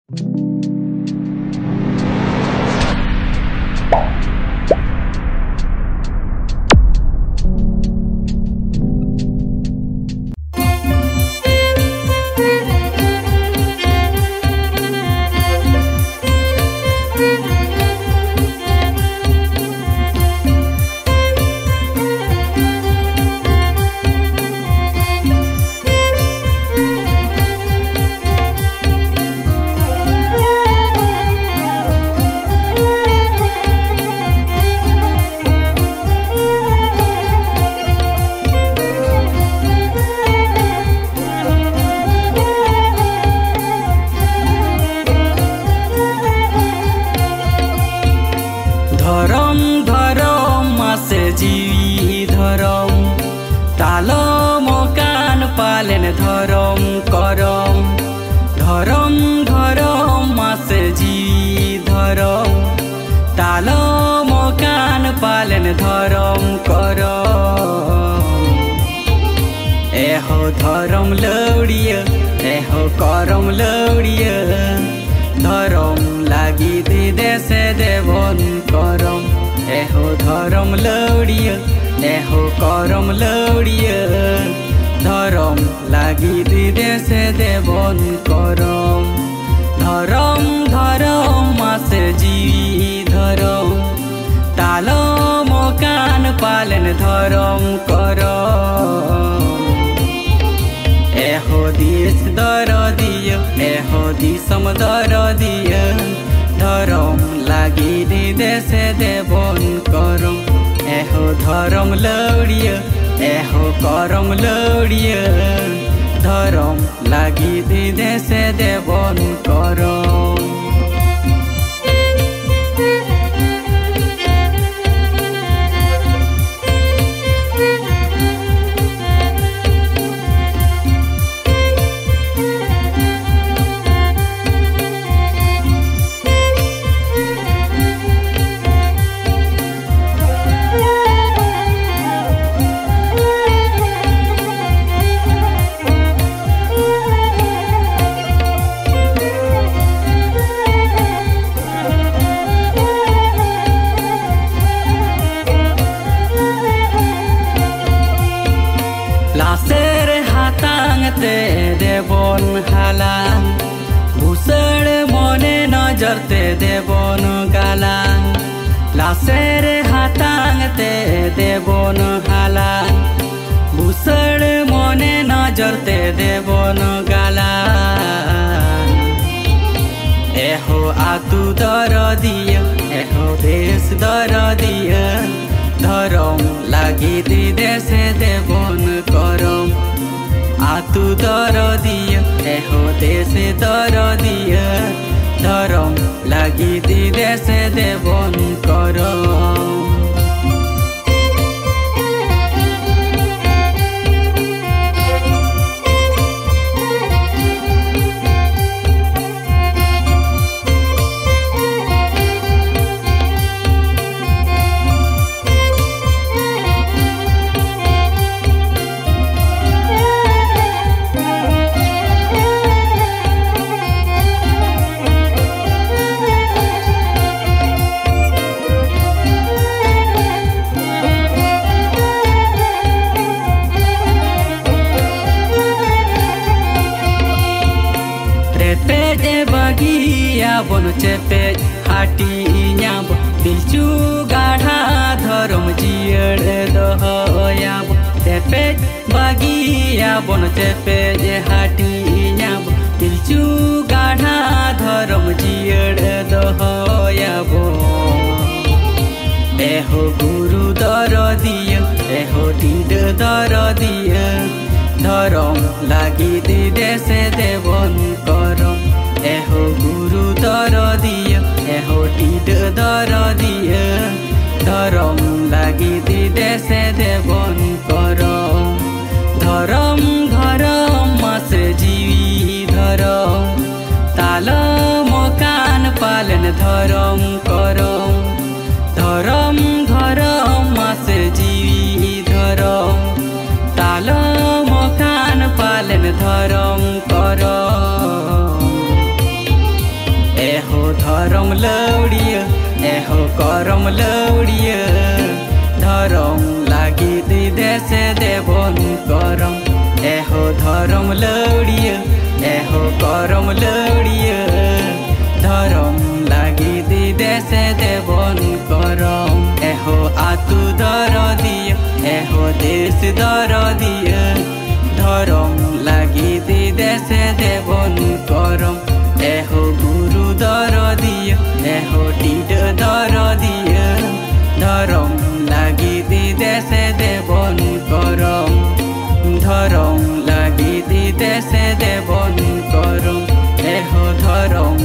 धरम करम धरम धरम मासे जी धरम तालम कान पालन धरम करम एहो धरम लौड़िय एहो करम लौड़िय धरम लागी दे देशे देवन करम एहो धरम लौड़िय एहो करम लौड़िय धरम लागी देशे देवन करम धरम धरम मासे जी धरम तालम कान पालन धरम करम एहो देश दर दिय एहो दिसम दर दिय धरम लागी देशे देवन करम एहो धरम लौड़िय एहो करम लौड़िय धरम लागी देशे देवन करम लासेर हातांग ते देवन हालां भूसड़ मने नजर ते देवन गालां लासेर हातांग ते देवन हालां भूसड़ मने नजर ते देवन गालां एहो आतु दर दिय एहो देश दर दिय धरम लागी देशे देवन करम आतु दर दिय एहो देशे दर दिय धरम लागी देशे देवन करम बन चेपे हाटी न्याब दिलचू गाढ़ा धरम जियड़ दहयाब चेपे बागिया बन चेपे हाटी न्याब दिलचू गाढ़ा धरम जियड़ दहयाब एहो गुरु दर दिय एहो डीड दर दिय धरम लागी देशे देवन करम एहो गुरु दर दिय एहो डीड दर दिय धरम लागी देशे देवन करम धरम धरम मासे जी धरम तालम कान पालन धरम करम धरम धरम मासे जी धरम तालम कान पालन धरम करम धरम लौड़िया एहो करम लौड़िया धरम लागी दी देशे देवन करम एहो धरम लौड़िया एहो करम लौड़िया धरम लागी दी देशे देवन करम एहो आतु दर दिया एहो देश दर दिया धरम लागी दी देशे देवन करम एहो गुरु दर दिया एहो टीड दर दिया धरम लागी दी देशे देवन करम धरम लागी दी देशे देवन करम एहो धरम